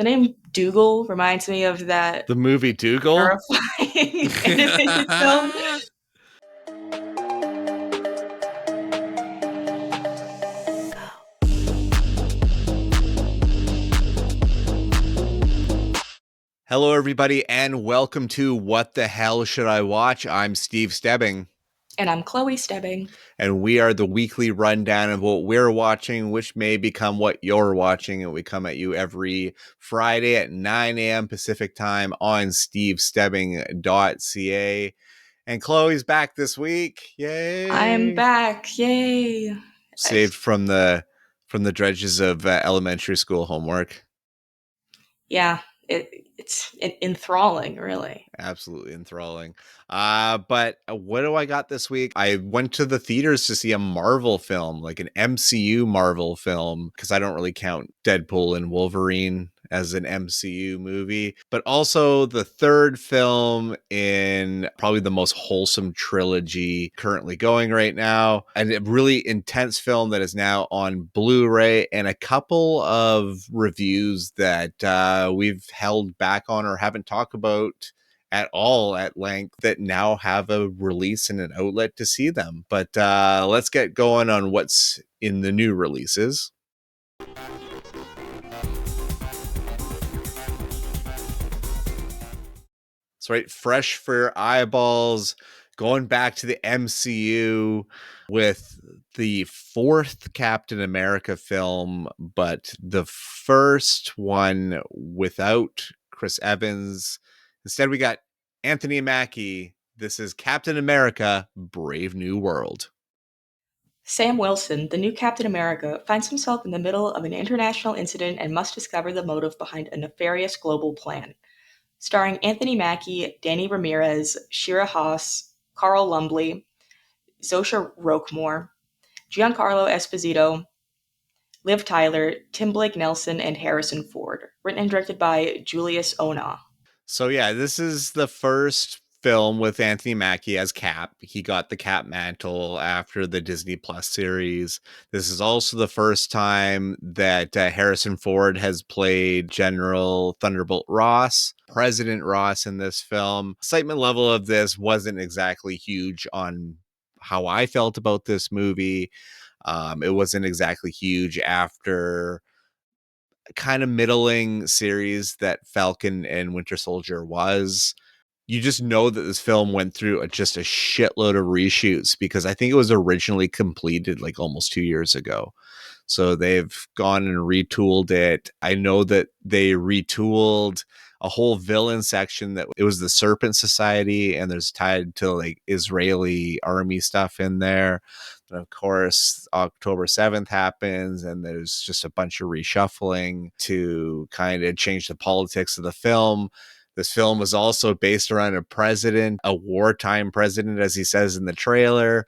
The name Dougal reminds me of that The movie Dougal? terrifying animated film. Hello, everybody, and welcome to What the Hell Should I Watch? I'm Steve Stebbing. And I'm Chloe Stebbing. And we are the weekly rundown of what we're watching, which may become what you're watching. And we come at you every Friday at 9 a.m. Pacific time on stevestebbing.ca. And Chloe's back this week. Yay! I'm back. Yay. Saved from the dredges of elementary school homework. Yeah, it's enthralling, really. Absolutely enthralling. But what do I got this week? I went to the theaters to see a Marvel film, like an MCU Marvel film, because I don't really count Deadpool and Wolverine as an MCU movie, but also the third film in probably the most wholesome trilogy currently going right now, and a really intense film that is now on Blu-ray, and a couple of reviews that we've held back on or haven't talked about at all at length that now have a release and an outlet to see them. But let's get going on what's in the new releases. That's right, fresh for your eyeballs, going back to the MCU with the fourth Captain America film, but the first one without Chris Evans. Instead, we got Anthony Mackie. This is Captain America, Brave New World. Sam Wilson, the new Captain America, finds himself in the middle of an international incident and must discover the motive behind a nefarious global plan. Starring Anthony Mackie, Danny Ramirez, Shira Haas, Carl Lumbly, Zosha Roquemore, Giancarlo Esposito, Liv Tyler, Tim Blake Nelson, and Harrison Ford. Written and directed by Julius Onah. So yeah, this is the first film with Anthony Mackie as Cap. He got the Cap mantle after the Disney Plus series. This is also the first time that Harrison Ford has played General Thunderbolt Ross, President Ross in this film. Excitement level of this wasn't exactly huge on how I felt about this movie. It wasn't exactly huge after kind of middling series that Falcon and Winter Soldier was. You just know that this film went through just a shitload of reshoots because I think it was originally completed like almost 2 years ago. So they've gone and retooled it. I know that they retooled a whole villain section that it was the Serpent Society, and there's tied to like Israeli army stuff in there. And of course, October 7th happens, and there's just a bunch of reshuffling to kind of change the politics of the film. This film was also based around a president, a wartime president, as he says in the trailer.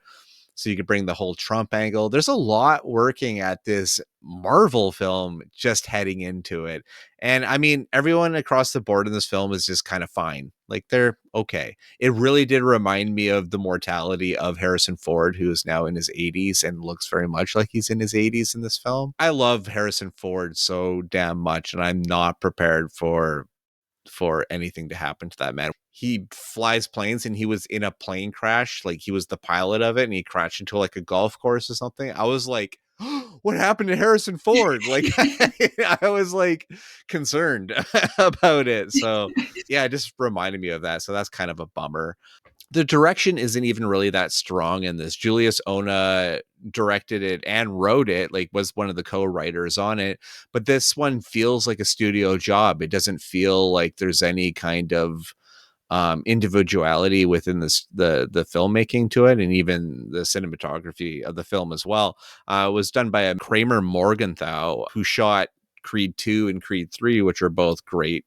So you could bring the whole Trump angle. There's a lot working at this Marvel film just heading into it. And I mean, everyone across the board in this film is just kind of fine. Like they're okay. It really did remind me of the mortality of Harrison Ford, who is now in his 80s and looks very much like he's in his 80s in this film. I love Harrison Ford so damn much, and I'm not prepared for anything to happen to that man. He flies planes, and he was in a plane crash. Like he was the pilot of it, and he crashed into like a golf course or something. I was like, oh, what happened to Harrison Ford? Like I was like concerned about it. So yeah, it just reminded me of that. So that's kind of a bummer. The direction isn't even really that strong in this. Julius Onah directed it and wrote it, like was one of the co-writers on it. But this one feels like a studio job. It doesn't feel like there's any kind of individuality within the filmmaking to it, and even the cinematography of the film as well. Was done by a Kramer Morgenthau, who shot Creed 2 and Creed 3, which are both great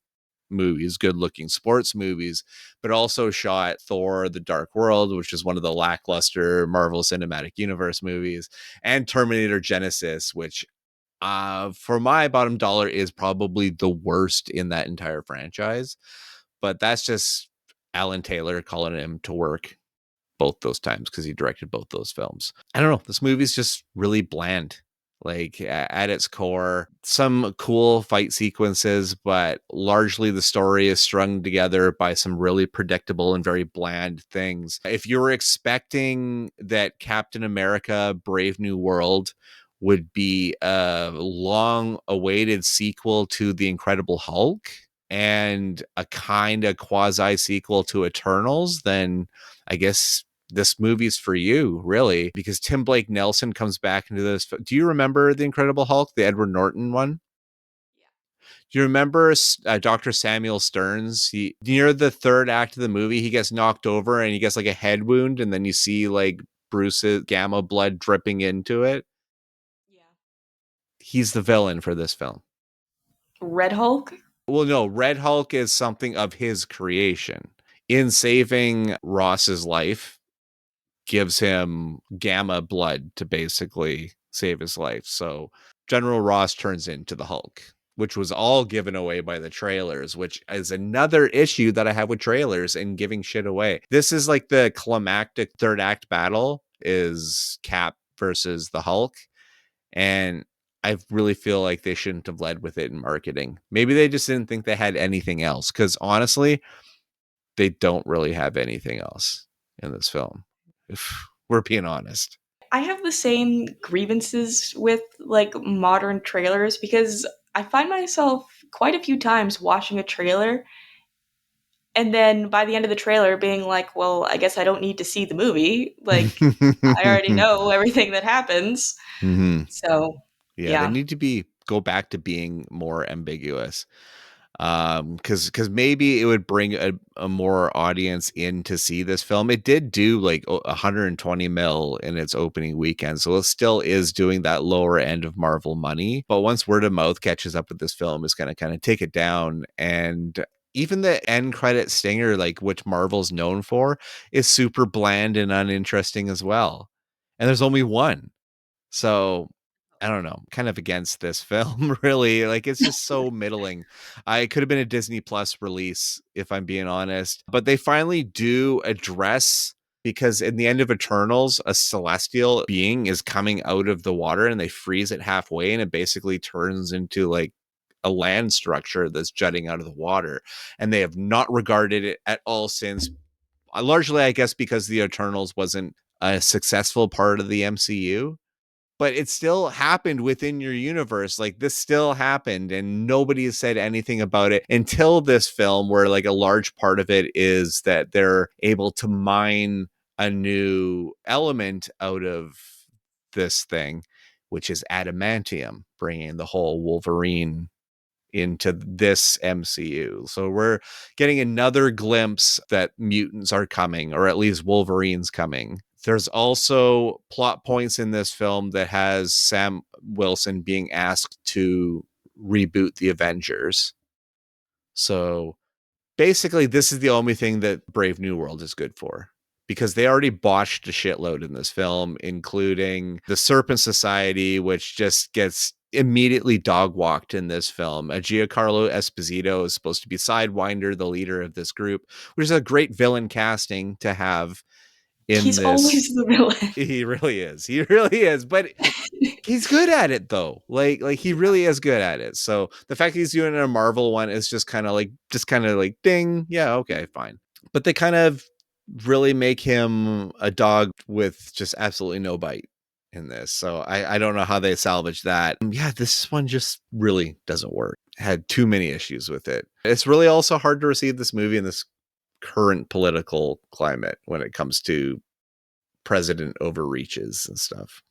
movies, good looking sports movies, but also shot Thor: The Dark World, which is one of the lackluster Marvel Cinematic Universe movies, and Terminator Genesis, which for my bottom dollar is probably the worst in that entire franchise. But that's just Alan Taylor calling him to work both those times because he directed both those films. I don't know. This movie's just really bland. like at its core. Some cool fight sequences, but largely the story is strung together by some really predictable and very bland things. If you were expecting that Captain America Brave New World would be a long awaited sequel to The Incredible Hulk and a kind of quasi sequel to Eternals, then I guess this movie's for you, really, because Tim Blake Nelson comes back into this. Do you remember The Incredible Hulk, the Edward Norton one? Do you remember Dr. Samuel Stearns? Near the third act of the movie, he gets knocked over and he gets like a head wound, and then you see like Bruce's gamma blood dripping into it. Yeah. He's the villain for this film. Red Hulk? Well, no, Red Hulk is something of his creation. In saving Ross's life, gives him gamma blood to basically save his life. So General Ross turns into the Hulk, which was all given away by the trailers, which is another issue that I have with trailers and giving shit away. This is like the climactic third act battle is Cap versus the Hulk. And I really feel like they shouldn't have led with it in marketing. Maybe they just didn't think they had anything else. Because honestly, they don't really have anything else in this film, if we're being honest. I have the same grievances with like modern trailers because I find myself quite a few times watching a trailer and then by the end of the trailer being like, well, I guess I don't need to see the movie. Like, I already know everything that happens. Mm-hmm. So, Yeah, they yeah. need to go back to being more ambiguous. Because maybe it would bring a more audience in to see this film. It did do like 120 mil in its opening weekend, so it still is doing that lower end of Marvel money. But once word of mouth catches up with this film, it's going to kind of take it down. And even the end credit stinger, like which Marvel's known for, is super bland and uninteresting as well. And there's only one. So I don't know, kind of against this film, really. Like it's just so middling. I could have been a Disney Plus release, if I'm being honest. But they finally do address, because in the end of Eternals, a celestial being is coming out of the water and they freeze it halfway and it basically turns into like a land structure that's jutting out of the water. And they have not regarded it at all since. Largely, I guess, because the Eternals wasn't a successful part of the MCU, but it still happened within your universe. Like this still happened and nobody has said anything about it until this film, where like a large part of it is that they're able to mine a new element out of this thing, which is adamantium, bringing the whole Wolverine into this MCU. So we're getting another glimpse that mutants are coming, or at least Wolverine's coming. There's also plot points in this film that has Sam Wilson being asked to reboot the Avengers. So basically, this is the only thing that Brave New World is good for, because they already botched a shitload in this film, including the Serpent Society, which just gets immediately dog walked in this film. Giancarlo Esposito is supposed to be Sidewinder, the leader of this group, which is a great villain casting to have in He's this. always the villain. He really is. He really is. But he's good at it though. Like he really is good at it. So the fact he's doing a Marvel one is just kind of like ding. Yeah, okay, fine. But they kind of really make him a dog with just absolutely no bite in this. So I don't know how they salvage that. Yeah, this one just really doesn't work. Had too many issues with it. It's really also hard to receive this movie in this current political climate when it comes to president overreaches and stuff.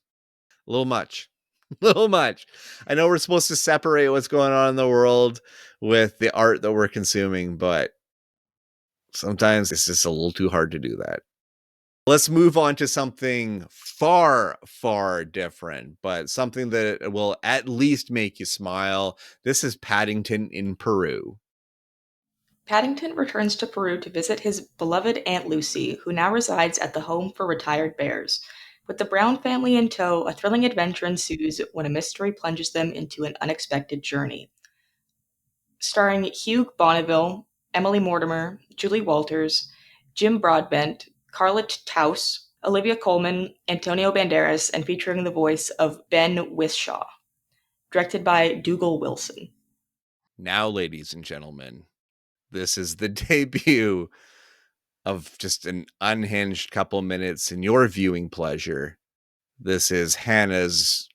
A little much. A little much. I know we're supposed to separate what's going on in the world with the art that we're consuming, but sometimes it's just a little too hard to do that. Let's move on to something far, far different, but something that will at least make you smile. This is Paddington in Peru. Paddington returns to Peru to visit his beloved Aunt Lucy, who now resides at the home for retired bears. With the Brown family in tow, a thrilling adventure ensues when a mystery plunges them into an unexpected journey. Starring Hugh Bonneville, Emily Mortimer, Julie Walters, Jim Broadbent, Carla Taus, Olivia Colman, Antonio Banderas, and featuring the voice of Ben Whishaw. Directed by Dougal Wilson. Now, ladies and gentlemen, this is the debut of just an unhinged couple minutes in your viewing pleasure. This is Hanna's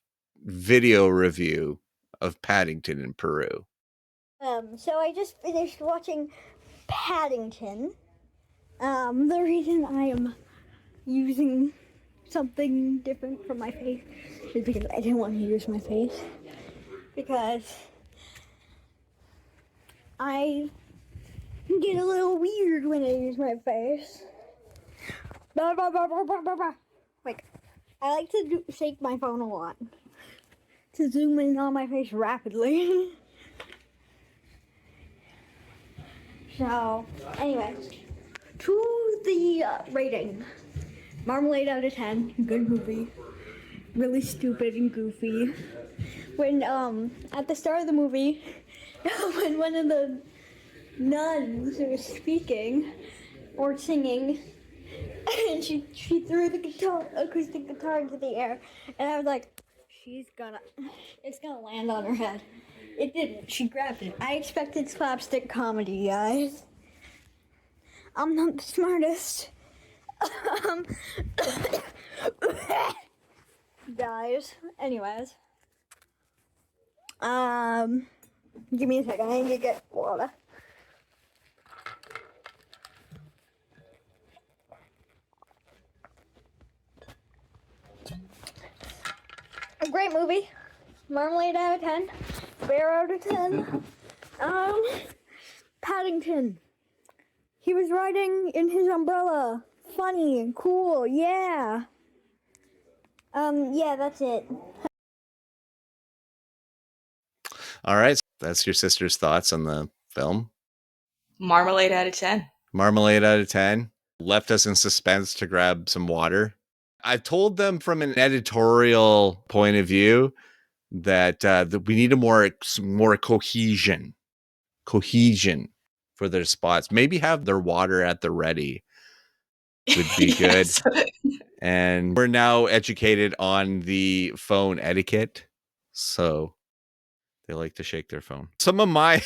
video review of Paddington in Peru. So I just finished watching Paddington. The reason I am using something different from my face is because I didn't want to use my face. Because I get a little weird when I use my face. Like, I like to shake my phone a lot to zoom in on my face rapidly. So, anyway, to the rating. Marmalade out of 10. Good movie. Really stupid and goofy. When, at the start of the movie, when one of the nuns was speaking or singing, and she threw the acoustic guitar into the air, and I was like, it's gonna land on her head. It didn't. She grabbed it. I expected slapstick comedy, guys. I'm not the smartest. Guys. Anyways. Give me a second. I need to get water. A great movie. Marmalade out of 10. Bear out of 10. Paddington. He was riding in his umbrella. Funny and cool. Yeah. Yeah, that's it. All right. That's your sister's thoughts on the film. Marmalade out of 10. Marmalade out of 10. Left us in suspense to grab some water. I've told them from an editorial point of view that we need more cohesion for their spots. Maybe have their water at the ready would be Yes. good. And we're now educated on the phone etiquette, so they like to shake their phone. Some of my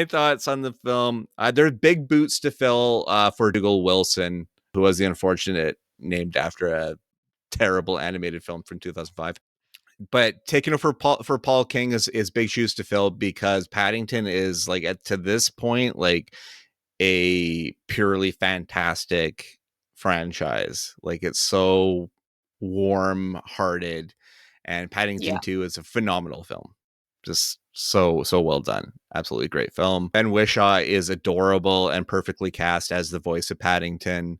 thoughts on the film. There's big boots to fill for Dougal Wilson, who was the unfortunate named after a terrible animated film from 2005. But taking over for Paul King is big shoes to fill, because Paddington is like to this point like a purely fantastic franchise. Like, it's so warm hearted, and Paddington 2 is a phenomenal film. Just so well done. Absolutely great film. Ben Whishaw is adorable and perfectly cast as the voice of Paddington.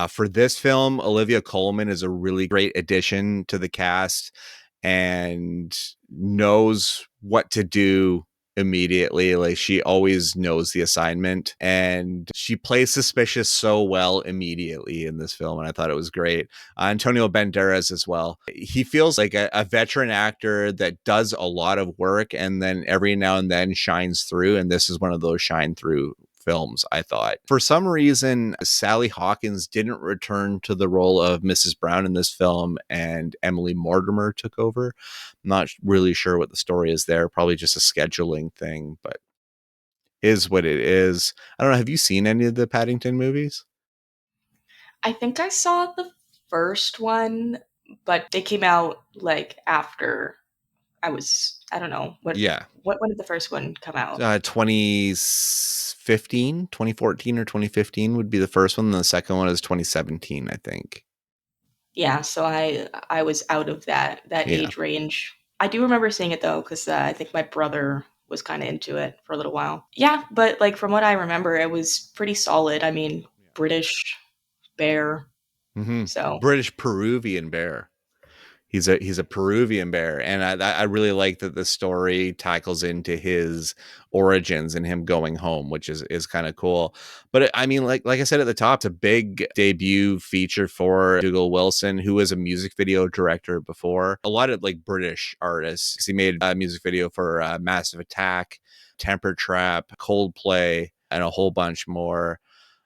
For this film, Olivia Colman is a really great addition to the cast and knows what to do immediately. Like, she always knows the assignment, and she plays suspicious so well immediately in this film, and I thought it was great. Antonio Banderas as well. He feels like a veteran actor that does a lot of work and then every now and then shines through, and this is one of those shine through films, I thought. For some reason, Sally Hawkins didn't return to the role of Mrs. Brown in this film, and Emily Mortimer took over. I'm not really sure what the story is there. Probably just a scheduling thing, but is what it is. I don't know. Have you seen any of the Paddington movies? I think I saw the first one, but they came out like after I don't know. When did the first one come out? 2014 or 2015 would be the first one. And the second one is 2017, I think. Yeah, so I was out of that age range. I do remember seeing it though, because I think my brother was kind of into it for a little while. Yeah, but like from what I remember, it was pretty solid. I mean, British bear. Mm-hmm. So British Peruvian bear. He's a Peruvian bear, and I really like that the story tackles into his origins and him going home, which is kind of cool. But I mean, like I said at the top, it's a big debut feature for Dougal Wilson, who was a music video director before. A lot of like British artists. He made a music video for Massive Attack, Temper Trap, Coldplay, and a whole bunch more.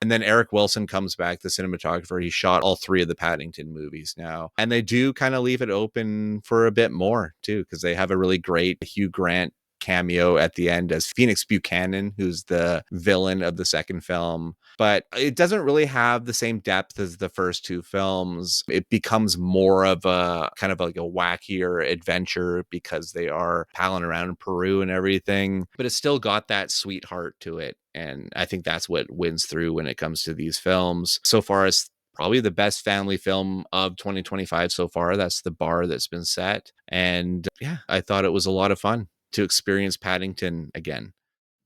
And then Eric Wilson comes back, the cinematographer. He shot all 3 of the Paddington movies now. And they do kind of leave it open for a bit more, too, because they have a really great Hugh Grant cameo at the end as Phoenix Buchanan, who's the villain of the second film. But it doesn't really have the same depth as the first 2 films. It becomes more of a kind of like a wackier adventure because they are palling around in Peru and everything. But it's still got that sweetheart to it. And I think that's what wins through when it comes to these films. So far, it's probably the best family film of 2025 so far. That's the bar that's been set. And yeah, I thought it was a lot of fun to experience Paddington again.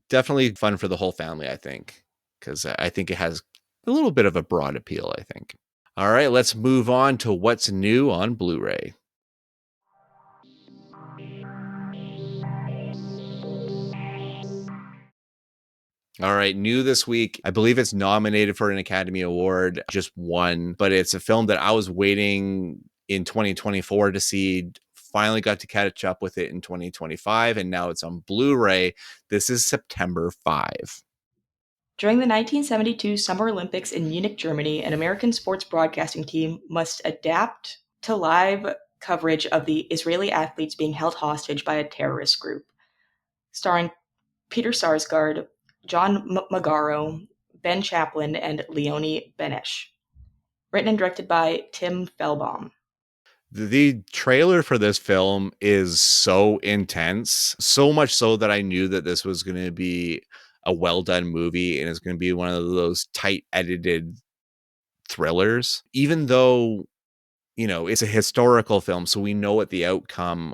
Definitely fun for the whole family, I think, because I think it has a little bit of a broad appeal, I think. All right, let's move on to what's new on Blu-ray. All right, new this week. I believe it's nominated for an Academy Award, just one, but it's a film that I was waiting in 2024 to see. Finally got to catch up with it in 2025, and now it's on Blu-ray. This is September 5. During the 1972 Summer Olympics in Munich, Germany, an American sports broadcasting team must adapt to live coverage of the Israeli athletes being held hostage by a terrorist group. Starring Peter Sarsgaard, John Magaro, Ben Chaplin, and Leonie Benesch. Written and directed by Tim Fellbaum. The trailer for this film is so intense, so much so that I knew that this was going to be a well-done movie and it's going to be one of those tight edited thrillers. Even though, you know, it's a historical film, so we know what the outcome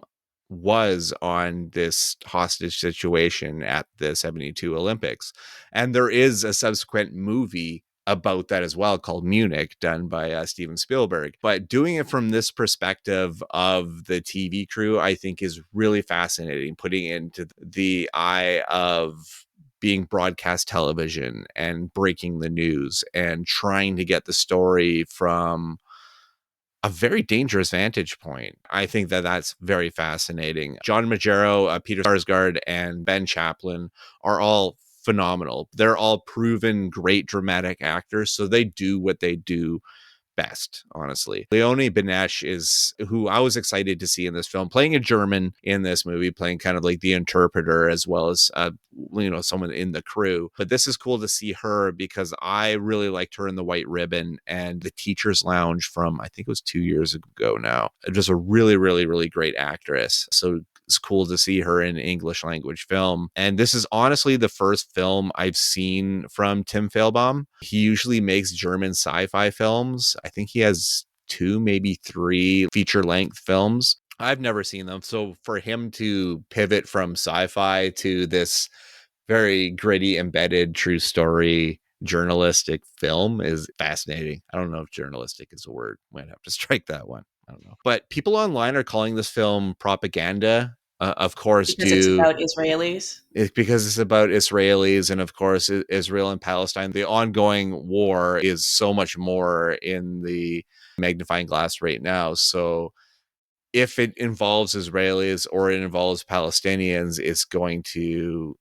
was on this hostage situation at the 72 Olympics. And there is a subsequent movie about that as well called Munich, done by Steven Spielberg. But doing it from this perspective of the TV crew, I think is really fascinating, putting it into the eye of being broadcast television and breaking the news and trying to get the story from a very dangerous vantage point. I think that that's very fascinating. John Magaro, Peter Sarsgaard, and Ben Chaplin are all phenomenal. They're all proven great dramatic actors, so they do what they do best, honestly. Leonie Benesch is who I was excited to see in this film, playing a German in this movie, playing kind of like the interpreter as well as someone in the crew. But this is cool to see her because I really liked her in The White Ribbon and The Teacher's Lounge from, I think it was 2 years ago now. Just a really, really, really great actress. So it's cool to see her in English language film. And this is honestly the first film I've seen from Tim Fellbaum. He usually makes German sci-fi films. I think he has 2, maybe 3 feature-length films. I've never seen them. So for him to pivot from sci-fi to this very gritty, embedded, true story journalistic film is fascinating. I don't know if journalistic is a word. Might have to strike that one. I don't know. But people online are calling this film propaganda. Of course, because it's about Israelis. It's because it's about Israelis, and of course, Israel and Palestine. The ongoing war is so much more in the magnifying glass right now. So if it involves Israelis or it involves Palestinians, it's going to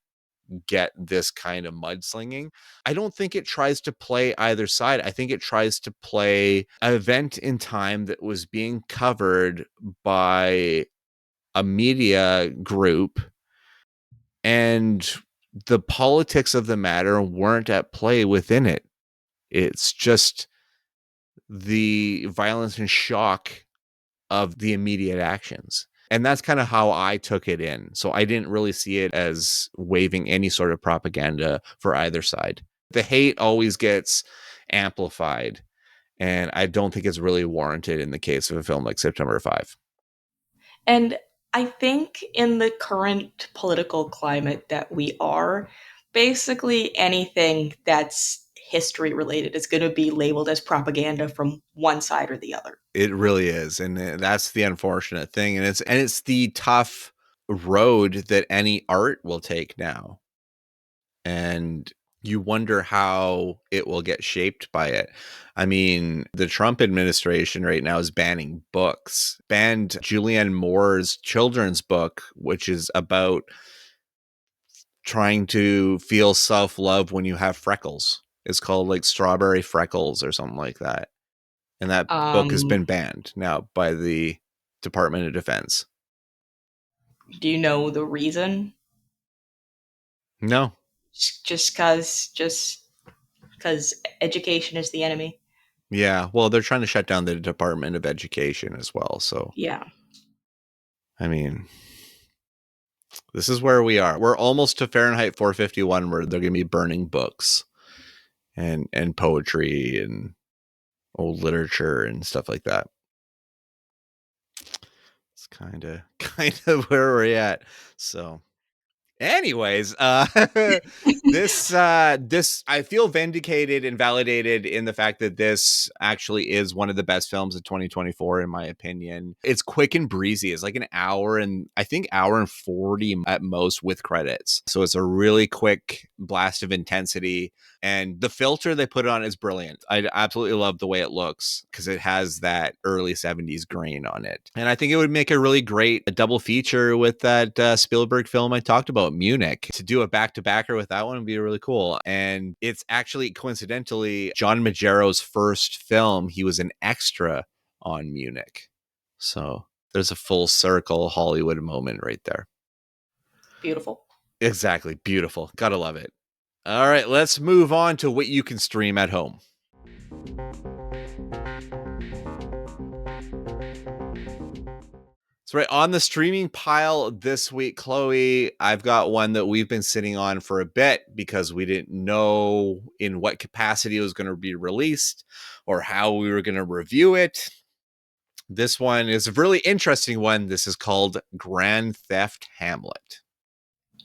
get this kind of mudslinging. I don't think it tries to play either side. I think it tries to play an event in time that was being covered by a media group, and the politics of the matter weren't at play within it. It's just the violence and shock of the immediate actions. And that's kind of how I took it in. So I didn't really see it as waving any sort of propaganda for either side. The hate always gets amplified, and I don't think it's really warranted in the case of a film like September 5. And I think in the current political climate that we are, basically anything that's history related is going to be labeled as propaganda from one side or the other. It really is, and that's the unfortunate thing, and it's the tough road that any art will take now. And you wonder how it will get shaped by it. I mean, the Trump administration right now is banning books, banned Julianne Moore's children's book, which is about trying to feel self-love when you have freckles. It's called like Strawberry Freckles or something like that. And that book has Um, been banned now by the Department of Defense. do you know the reason? No. Just because education is the enemy. Yeah. Well, they're trying to shut down the Department of Education as well. So, Yeah. I mean, this is where we are. We're almost to Fahrenheit 451, where they're going to be burning books and poetry and old literature and stuff like that. It's kind of where we're at. So, anyways, this I feel vindicated and validated in the fact that this actually is one of the best films of 2024 in my opinion. It's quick and breezy. It's like an hour and I think hour and 40 at most with credits. So it's a really quick blast of intensity. And the filter they put on is brilliant. I absolutely love the way it looks because it has that early 70s grain on it. And I think it would make a really great double feature with that Spielberg film I talked about, Munich. To do a back-to-backer with that one would be really cool. And it's actually, coincidentally, John Majero's first film. He was an extra on Munich. So there's a full circle Hollywood moment right there. Beautiful. Exactly. Beautiful. Gotta love it. All right, let's move on to what you can stream at home. So right on the streaming pile this week, Chloe, I've got one that we've been sitting on for a bit because we didn't know in what capacity it was going to be released or how we were going to review it. This one is a really interesting one. This is called Grand Theft Hamlet.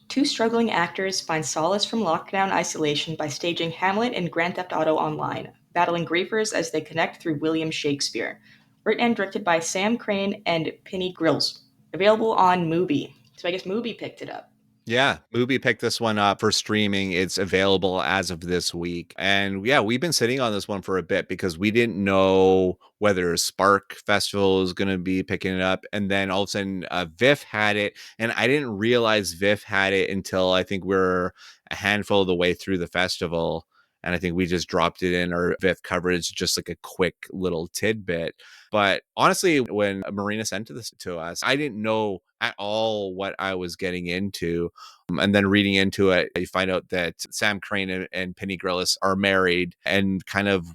Two struggling actors find solace from lockdown isolation by staging Hamlet and Grand Theft Auto Online, battling griefers as they connect through William Shakespeare. Written and directed by Sam Crane and Penny Grills. Available on Mubi. So I guess Mubi picked it up. Yeah, Mubi picked this one up for streaming. It's available as of this week. And yeah, we've been sitting on this one for a bit because we didn't know whether Spark Festival is going to be picking it up. And then all of a sudden, VIF had it. And I didn't realize VIF had it until I think we're a handful of the way through the festival. And I think we just dropped it in our VIF coverage, just like a quick little tidbit. But honestly, when Marina sent this to us, I didn't know at all what I was getting into. And then reading into it, you find out that Sam Crane and Penny Grillis are married and kind of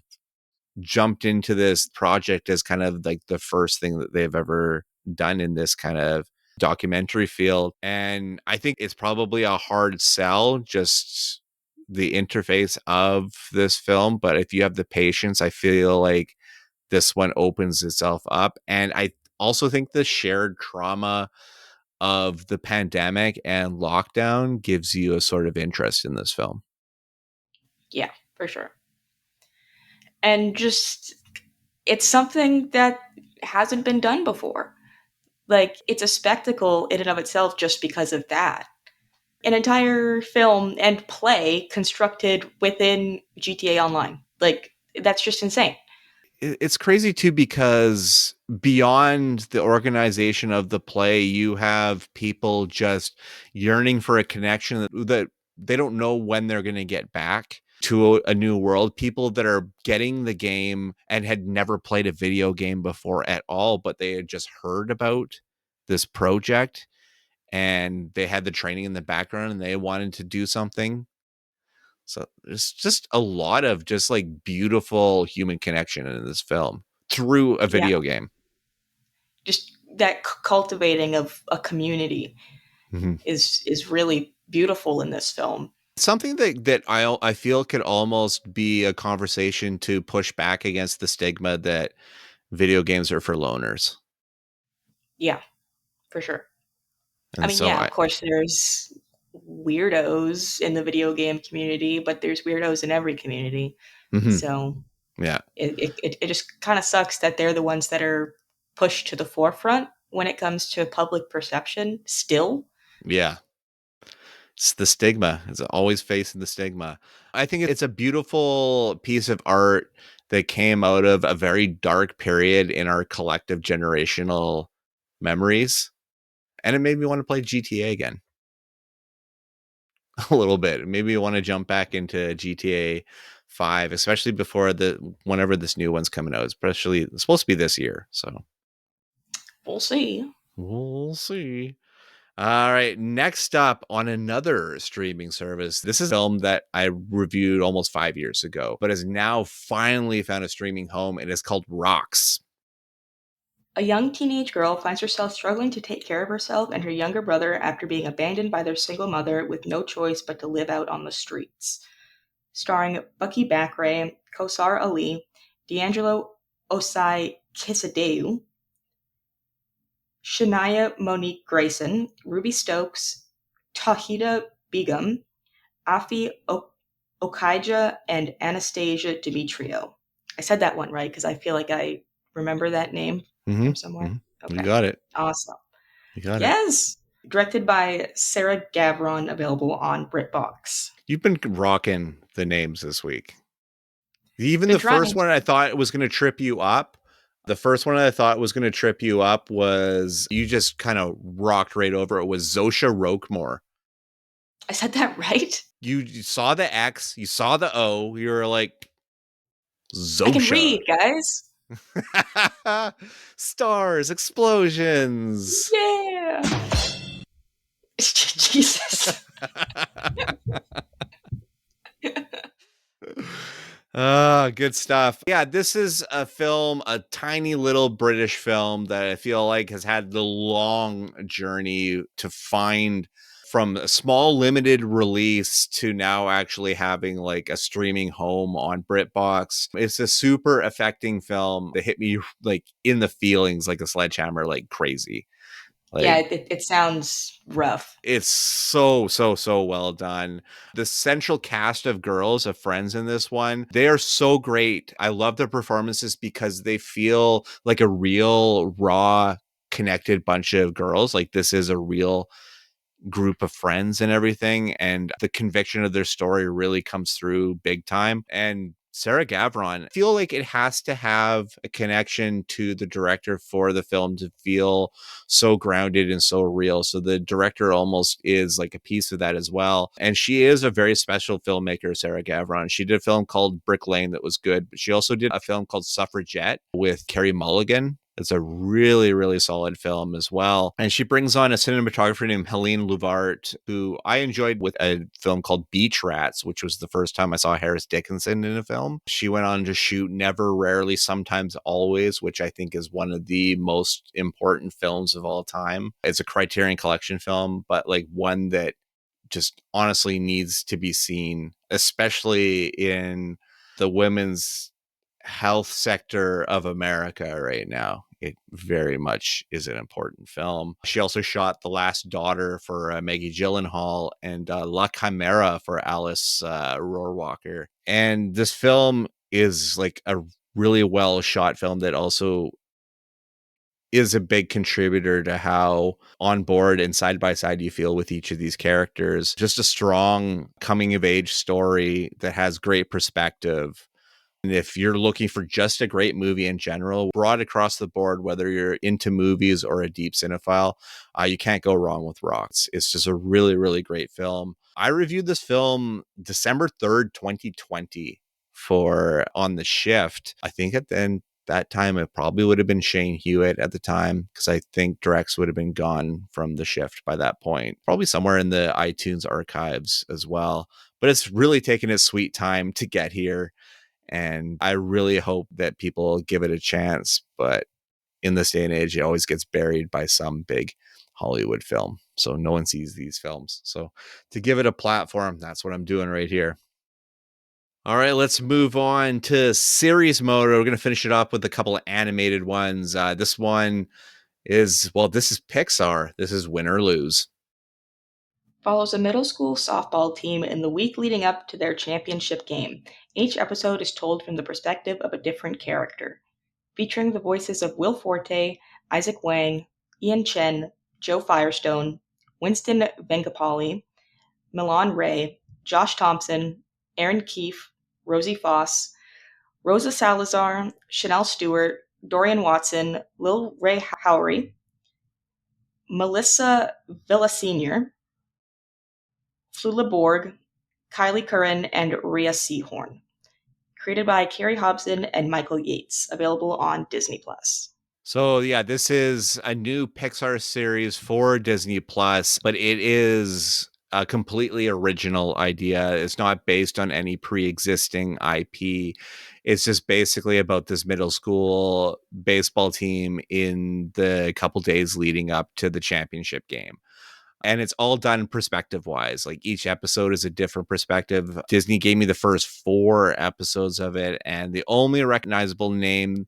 jumped into this project as kind of like the first thing that they've ever done in this kind of documentary field. And I think it's probably a hard sell, just the interface of this film. But if you have the patience, I feel like this one opens itself up. And I also think the shared trauma of the pandemic and lockdown gives you a sort of interest in this film. Yeah, for sure. And just, it's something that hasn't been done before. Like, it's a spectacle in and of itself just because of that. An entire film and play constructed within GTA Online. Like, that's just insane. It's crazy too, because beyond the organization of the play, you have people just yearning for a connection that they don't know when they're going to get back to a new world. People that are getting the game and had never played a video game before at all, but they had just heard about this project and they had the training in the background and they wanted to do something. So there's just a lot of just like beautiful human connection in this film through a Yeah. video game. Just that cultivating of a community Mhm. is really beautiful in this film. Something that I feel could almost be a conversation to push back against the stigma that video games are for loners. Yeah, for sure. I And mean, so yeah, I of course there's weirdos in the video game community, but there's weirdos in every community. Mhm. So Yeah. it just kind of sucks that they're the ones that are pushed to the forefront when it comes to public perception still. Yeah. It's the stigma. It's always facing the stigma. I think it's a beautiful piece of art that came out of a very dark period in our collective generational memories. And it made me want to play GTA again. A little bit. Maybe you want to jump back into GTA 5, especially before whenever this new one's coming out. Especially it's supposed to be this year, so We'll see. we'll see. All right, next up on another streaming service. This is a film that I reviewed almost 5 years ago, but has now finally found a streaming home, and it's called Rocks. A young teenage girl finds herself struggling to take care of herself and her younger brother after being abandoned by their single mother with no choice but to live out on the streets. Starring Bucky Bakray, Kosar Ali, D'Angelo Osai Kisadeu, Shania Monique Grayson, Ruby Stokes, Tahida Begum, Afi Okaija, and Anastasia Demetrio. I said that one right because I feel like I remember that name from somewhere. Okay. You got it. Awesome. You got it. Yes. Directed by Sarah Gavron, available on BritBox. You've been rocking the names this week. Even Been the first trying. one I thought was going to trip you up. The first one I thought was going to trip you up was you just kind of rocked right over it. Was Zosha Roquemore. I said that right? You saw the X, you saw the O, you were like, Zosha. I can read, guys. Stars, explosions. Yeah. Jesus. Good stuff. Yeah, this is a film, a tiny little British film that I feel like has had the long journey to find from a small limited release to now actually having like a streaming home on BritBox. It's a super affecting film that hit me like in the feelings like a sledgehammer, like crazy. Like, yeah, it sounds rough. It's so well done. The central cast of girls, of friends in this one, they are so great. I love their performances because they feel like a real, raw, connected bunch of girls. Like this is a real group of friends and everything. And the conviction of their story really comes through big time. And Sarah Gavron, I feel like it has to have a connection to the director for the film to feel so grounded and so real. So the director almost is like a piece of that as well. And she is a very special filmmaker, Sarah Gavron. She did a film called Brick Lane that was good, but she also did a film called Suffragette with Carey Mulligan. It's a really, really solid film as well. And she brings on a cinematographer named Helene Louvart, who I enjoyed with a film called Beach Rats, which was the first time I saw Harris Dickinson in a film. She went on to shoot Never, Rarely, Sometimes, Always, which I think is one of the most important films of all time. It's a Criterion Collection film, but like one that just honestly needs to be seen, especially in the women's health sector of America right now. It very much is an important film. She also shot The Last Daughter for Maggie Gyllenhaal and La Chimera for Alice Rohrwacher. And this film is like a really well shot film that also is a big contributor to how on board and side by side you feel with each of these characters. Just a strong coming of age story that has great perspective. And if you're looking for just a great movie in general, broad across the board, whether you're into movies or a deep cinephile, you can't go wrong with Rocks. It's just a really, really great film. I reviewed this film December 3rd, 2020 for On the Shift. I think at then that time it probably would have been Shane Hewitt at the time, because I think Drex would have been gone from The Shift by that point. Probably somewhere in the iTunes archives as well. But it's really taken its sweet time to get here. And I really hope that people give it a chance. But in this day and age, it always gets buried by some big Hollywood film. So no one sees these films. So to give it a platform, that's what I'm doing right here. All right, let's move on to series mode. We're going to finish it up with a couple of animated ones. This one is, well, this is Pixar. This is Win or Lose. Follows a middle school softball team in the week leading up to their championship game. Each episode is told from the perspective of a different character. Featuring the voices of Will Forte, Isaac Wang, Ian Chen, Joe Firestone, Winston Vengapalli, Milan Ray, Josh Thompson, Aaron Keefe, Rosie Foss, Rosa Salazar, Chanel Stewart, Dorian Watson, Lil Ray Howery, Melissa Villasenior, Flula Borg, Kylie Curran, and Rhea Seahorn. created by Carrie Hobson and Michael Yates, available on Disney+. So yeah, this is a new Pixar series for Disney Plus, but it is a completely original idea. It's not based on any pre-existing IP. It's just basically about this middle school baseball team in the couple days leading up to the championship game. And it's all done perspective wise. Like each episode is a different perspective. Disney gave me the first 4 episodes of it, and the only recognizable name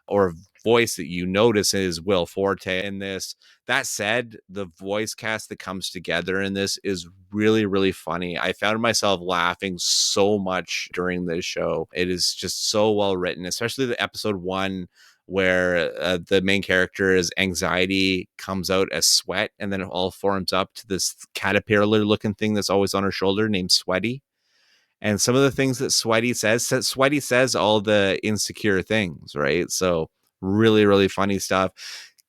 or voice that you notice is Will Forte in this. That said, the voice cast that comes together in this is really, really funny. I found myself laughing so much during this show. It is just so well written, especially the episode 1 where the main character's anxiety comes out as sweat, and then it all forms up to this caterpillar looking thing that's always on her shoulder named Sweaty. And some of the things that Sweaty says all the insecure things, right? So really, really funny stuff.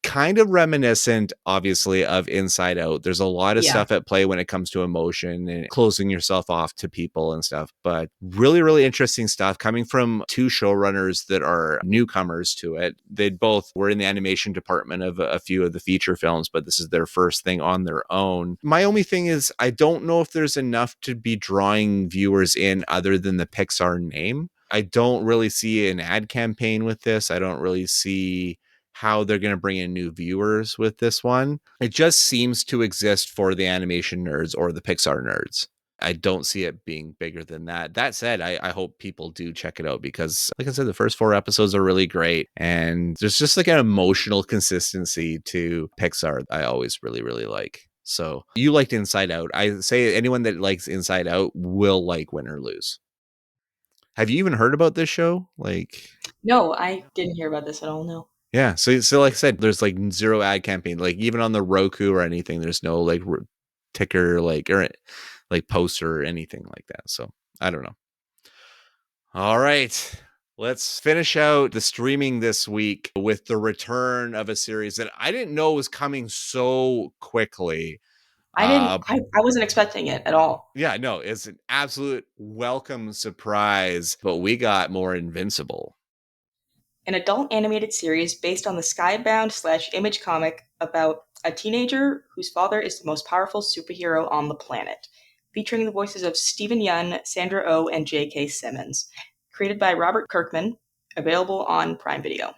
Kind of reminiscent, obviously, of Inside Out. There's a lot of stuff at play when it comes to emotion and closing yourself off to people and stuff, but really, really interesting stuff coming from 2 showrunners that are newcomers to it. They both were in the animation department of a few of the feature films, but this is their first thing on their own. My only thing is, I don't know if there's enough to be drawing viewers in other than the Pixar name. I don't really see an ad campaign with this. I don't really see how they're going to bring in new viewers with this one. It just seems to exist for the animation nerds or the Pixar nerds. I don't see it being bigger than that. That said, I hope people do check it out because, like I said, the first 4 episodes are really great. And there's just like an emotional consistency to Pixar I always really, really like. So you liked Inside Out. I say anyone that likes Inside Out will like Win or Lose. Have you even heard about this show? No, I didn't hear about this at all, no. Yeah, so like I said, there's like 0 ad campaign. Like even on the Roku or anything, there's no like ticker or like poster or anything like that. So I don't know. All right, let's finish out the streaming this week with the return of a series that I didn't know was coming so quickly. I wasn't expecting it at all. Yeah, no, it's an absolute welcome surprise. But we got more Invincible. An adult animated series based on the Skybound/Image comic about a teenager whose father is the most powerful superhero on the planet, featuring the voices of Stephen Yun, Sandra Oh, and J.K. Simmons. Created by Robert Kirkman, available on Prime Video.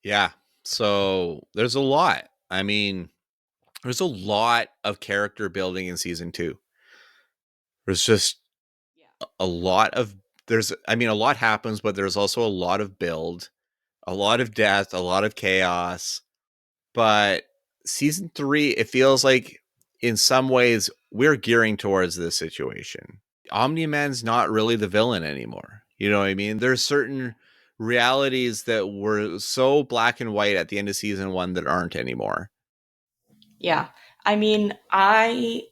Yeah, so there's a lot. I mean, there's a lot of character building in season 2. There's just a lot of a lot happens, but there's also a lot of build, a lot of death, a lot of chaos. But season 3, it feels like in some ways we're gearing towards this situation. Omni-Man's not really the villain anymore. You know what I mean? There's certain realities that were so black and white at the end of season 1 that aren't anymore. Yeah. I mean, I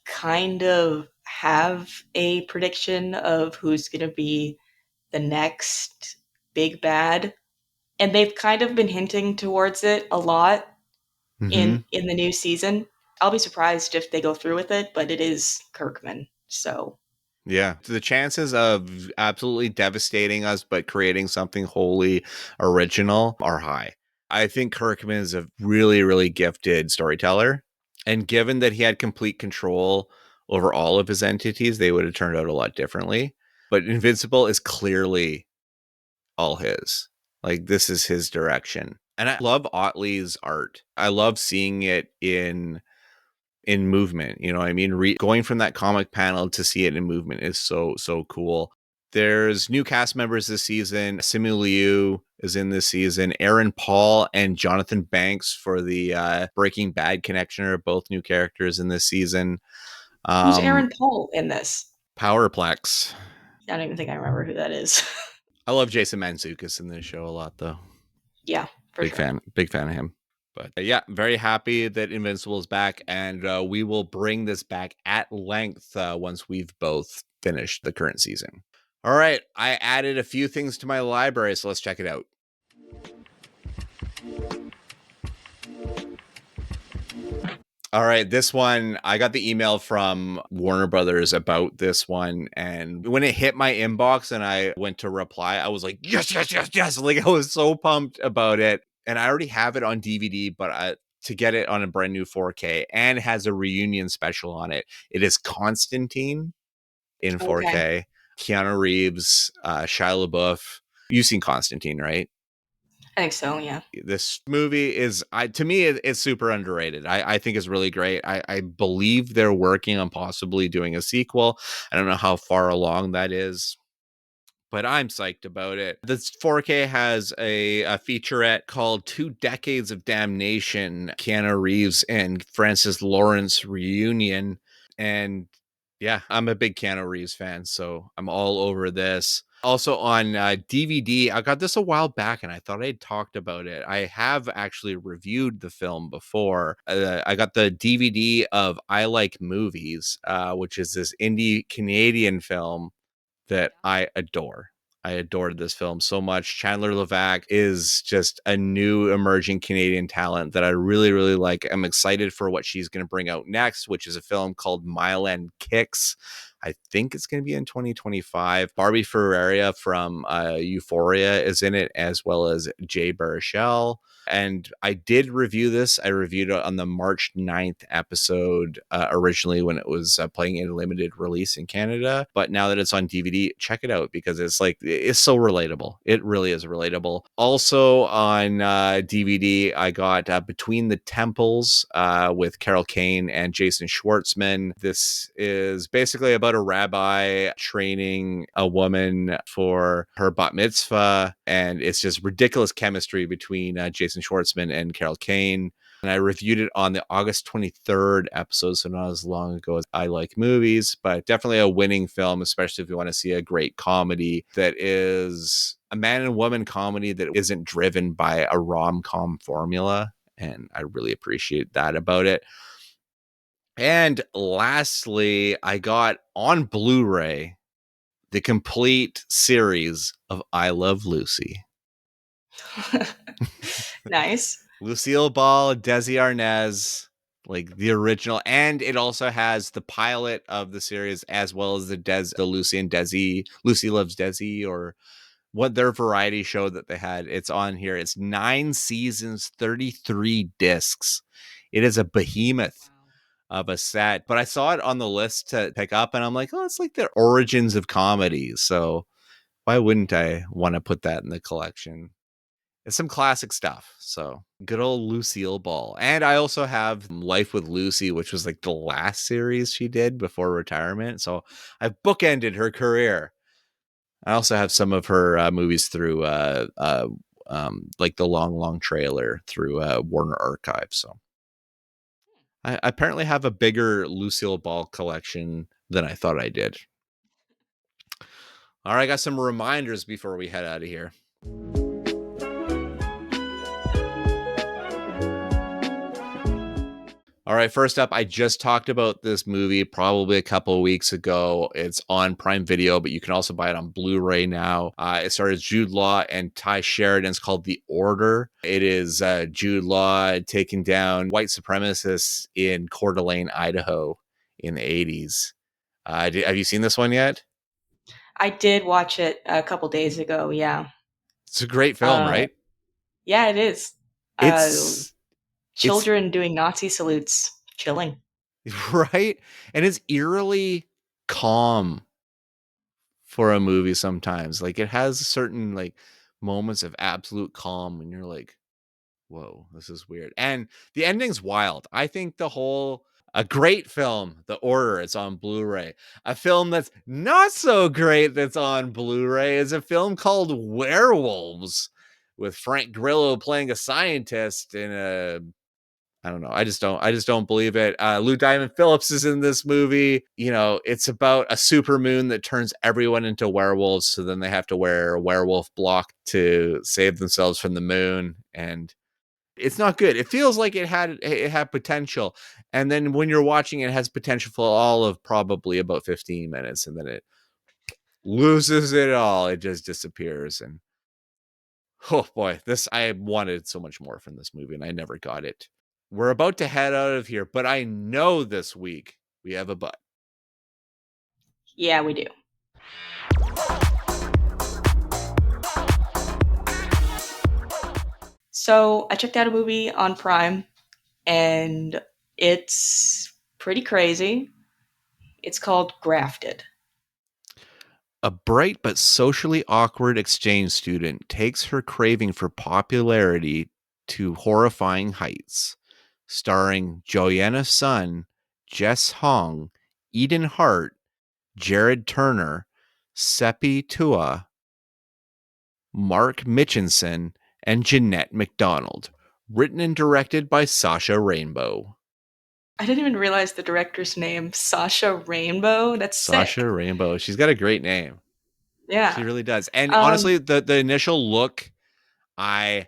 kind of have a prediction of who's going to be the next big bad. And they've kind of been hinting towards it a lot in the new season. I'll be surprised if they go through with it, but it is Kirkman, so. Yeah, the chances of absolutely devastating us but creating something wholly original are high. I think Kirkman is a really, really gifted storyteller. And given that he had complete control over all of his entities, they would have turned out a lot differently. But Invincible is clearly all his. Like, this is his direction. And I love Otley's art. I love seeing it in movement. You know what I mean? Going from that comic panel to see it in movement is so cool. There's new cast members this season. Simu Liu is in this season. Aaron Paul and Jonathan Banks for the Breaking Bad connection are both new characters in this season. Who's Aaron Paul in this? Powerplex. I don't even think I remember who that is. I love Jason Mantzoukas in this show a lot, though. Yeah, big fan of him. But yeah, very happy that Invincible is back, and we will bring this back at length once we've both finished the current season. All right, I added a few things to my library, so let's check it out. All right, this one, I got the email from Warner Brothers about this one. And when it hit my inbox and I went to reply, I was like, yes, yes, yes, yes. Like, I was so pumped about it. And I already have it on DVD, but to get it on a brand new 4K, and it has a reunion special on it. It is Constantine in Okay. 4K. Keanu Reeves, Shia LaBeouf. You've seen Constantine, right? I think so, yeah. This movie is, to me, it's super underrated. I think it's really great. I believe they're working on possibly doing a sequel. I don't know how far along that is, but I'm psyched about it. This 4K has a featurette called 2 Decades of Damnation, Keanu Reeves and Francis Lawrence reunion. And yeah, I'm a big Keanu Reeves fan, so I'm all over this. Also on DVD, I got this a while back and I thought I'd talked about it. I have actually reviewed the film before. I got the DVD of I Like Movies, which is this indie Canadian film that I adore. I adored this film so much. Chandler Levac is just a new emerging Canadian talent that I really, really like. I'm excited for what she's going to bring out next, which is a film called Mile End Kicks. I think it's going to be in 2025. Barbie Ferreira from Euphoria is in it, as well as Jay Baruchel. And I did review this. I reviewed it on the March 9th episode originally when it was playing in a limited release in Canada. But now that it's on DVD, check it out because it's so relatable. It really is relatable. Also on DVD, I got Between the Temples with Carol Kane and Jason Schwartzman. This is basically about a rabbi training a woman for her bat mitzvah, and it's just ridiculous chemistry between Jason Schwartzman and Carol Kane. And I reviewed it on the August 23rd episode, so not as long ago as I Like Movies, but definitely a winning film, especially if you want to see a great comedy that is a man and woman comedy that isn't driven by a rom-com formula. And I really appreciate that about it. And lastly, I got on Blu-ray the complete series of I Love Lucy. Nice. Lucille Ball, Desi Arnaz, like the original, and it also has the pilot of the series as well as the Lucy and Desi, Lucy Loves Desi, or what their variety show that they had. It's on here. It's 9 seasons, 33 discs. It is a behemoth of a set, but I saw it on the list to pick up, and I'm like, oh, it's like the origins of comedy. So why wouldn't I want to put that in the collection? It's some classic stuff. So good old Lucille Ball. And I also have Life with Lucy, which was like the last series she did before retirement. So I've bookended her career. I also have some of her movies through like the long trailer through Warner Archive. So I apparently have a bigger Lucille Ball collection than I thought I did. All right, I got some reminders before we head out of here. All right, first up, I just talked about this movie probably a couple of weeks ago. It's on Prime Video, but you can also buy it on Blu-ray now. It stars Jude Law and Ty Sheridan. It's called The Order. It is Jude Law taking down white supremacists in Coeur d'Alene, Idaho in the 80s. Have you seen this one yet? I did watch it a couple days ago, yeah. It's a great film, right? Yeah, it is. It's Children doing Nazi salutes, chilling. Right? And it's eerily calm for a movie sometimes. Like it has certain like moments of absolute calm and you're like, whoa, this is weird. And the ending's wild. I think a great film, The Order, it's on Blu-ray. A film that's not so great that's on Blu-ray is a film called Werewolves with Frank Grillo playing a scientist in a I don't know. I just don't believe it. Lou Diamond Phillips is in this movie. You know, it's about a supermoon that turns everyone into werewolves. So then they have to wear a werewolf block to save themselves from the moon. And it's not good. It feels like it had potential. And then when you're watching it has potential for all of probably about 15 minutes. And then it loses it all. It just disappears. And oh boy, I wanted so much more from this movie and I never got it. We're about to head out of here, but I know this week we have a but. Yeah, we do. So I checked out a movie on Prime, and it's pretty crazy. It's called Grafted. A bright but socially awkward exchange student takes her craving for popularity to horrifying heights. Starring Joanna Sun, Jess Hong, Eden Hart, Jared Turner, Seppi Tua, Mark Mitchinson, and Jeanette MacDonald. Written and directed by Sasha Rainbow. I didn't even realize the director's name, Sasha Rainbow. That's Sasha sick. Rainbow. She's got a great name. Yeah. She really does. And Um, honestly, the initial look I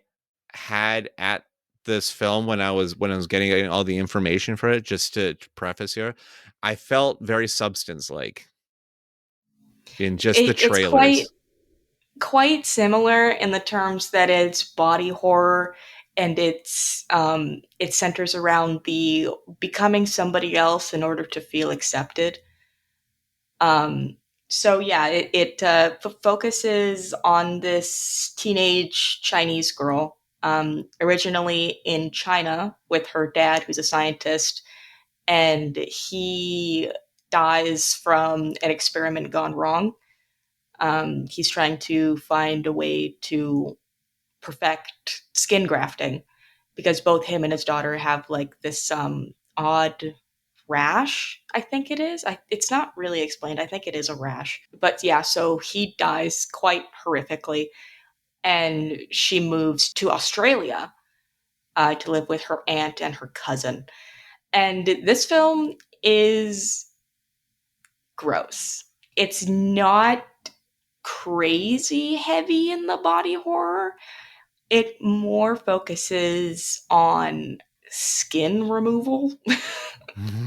had at this film when I was getting all the information for it, just to preface here, I felt very Substance like in just the it's quite trailers. similar in the terms that it's body horror, and it centers around the becoming somebody else in order to feel accepted. Um, so yeah, it focuses on this teenage Chinese girl, originally in China with her dad, who's a scientist, and he dies from an experiment gone wrong. He's trying to find a way to perfect skin grafting because both him and his daughter have like this odd rash. I think it is. It's not really explained. I think it is a rash. But yeah, so he dies quite horrifically, and she moves to Australia to live with her aunt and her cousin. And this film is gross. It's not crazy heavy in the body horror. It more focuses on skin removal.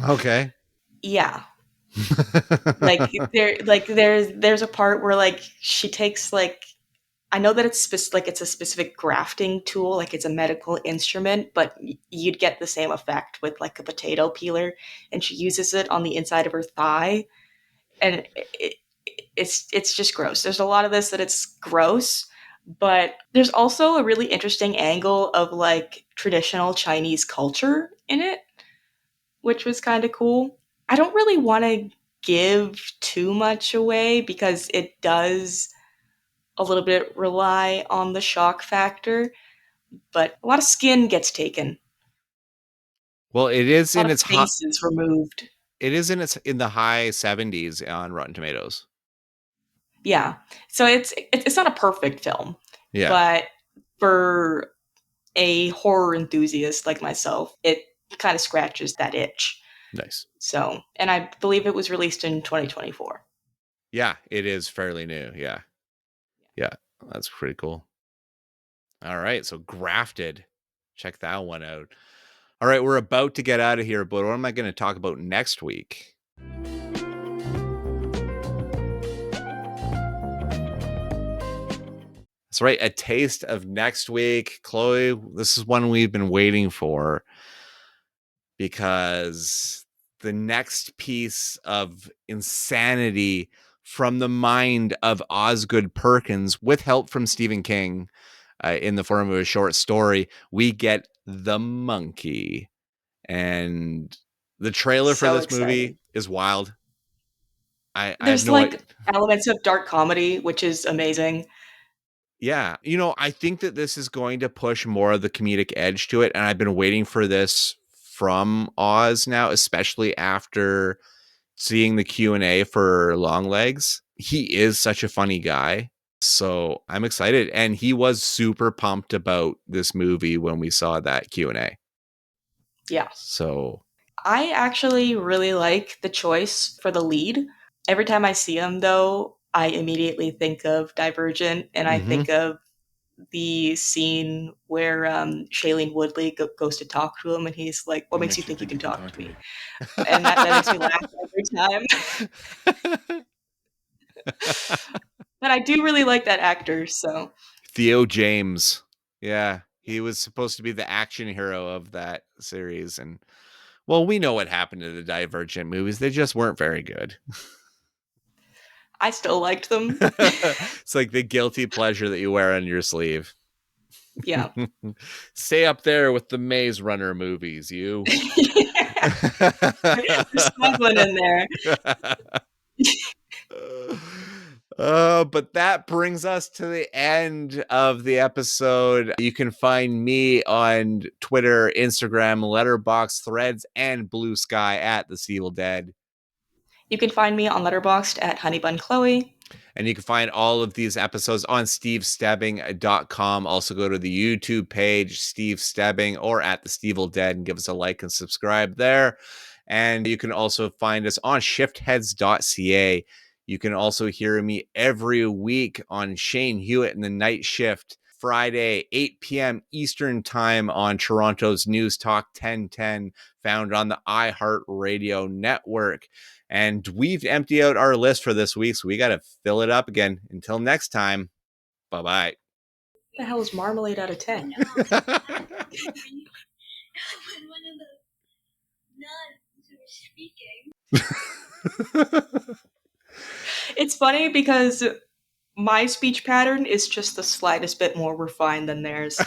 Okay. Yeah. There's a part where like she takes like, I know that it's a specific grafting tool, like it's a medical instrument, but you'd get the same effect with like a potato peeler, and she uses it on the inside of her thigh, and it's just gross. There's a lot of this that it's gross, but there's also a really interesting angle of like traditional Chinese culture in it, which was kind of cool. I don't really want to give too much away because it does a little bit rely on the shock factor, but a lot of skin gets taken, Well, it is a lot in of its hot. faces removed. It is in the high 70s on Rotten Tomatoes. Yeah. So it's not a perfect film, Yeah. but for a horror enthusiast like myself, it kind of scratches that itch. Nice. So, and I believe it was released in 2024. Yeah, it is fairly new. Yeah. Yeah. That's pretty cool. All right. So Grafted. Check that one out. All right. We're about to get out of here, but what am I going to talk about next week? That's right. A taste of next week. Chloe, this is one we've been waiting for because the next piece of insanity from the mind of Osgood Perkins, with help from Stephen King in the form of a short story, we get The Monkey. And the trailer for So this excited. movie is wild. I have There's no idea. like elements of dark comedy, which is amazing. Yeah. I think that this is going to push more of the comedic edge to it. And I've been waiting for this from Oz now, especially after seeing the Q&A for Longlegs. He is such a funny guy. So I'm excited. And he was super pumped about this movie when we saw that Q&A. Yeah. So I actually really like the choice for the lead. Every time I see him, though, I immediately think of Divergent, and I think of the scene where Shailene Woodley goes to talk to him, and he's like, "What makes you think you can talk to me?" And that makes me laugh every time. But I do really like that actor, so Theo James. Yeah. He was supposed to be the action hero of that series. And, well, we know what happened to the Divergent movies. They just weren't very good. I still liked them. It's like the guilty pleasure that you wear on your sleeve. Yeah. Stay up there with the Maze Runner movies, you. There's smuggling in there. But that brings us to the end of the episode. You can find me on Twitter, Instagram, Letterboxd, Threads, and Blue Sky at The Evil Dead. You can find me on Letterboxd at HoneyBunChloe. And you can find all of these episodes on stevestebbing.com. Also go to the YouTube page, Steve Stebbing, or at The Evil Dead, and give us a like and subscribe there. And you can also find us on shiftheads.ca. You can also hear me every week on Shane Hewitt and the Night Shift, Friday, 8 p.m. Eastern Time on Toronto's News Talk 1010, found on the iHeartRadio network. And we've emptied out our list for this week, so we got to fill it up again. Until next time, bye-bye. What the hell is Marmalade out of 10? When one of the nuns were speaking. It's funny because my speech pattern is just the slightest bit more refined than theirs.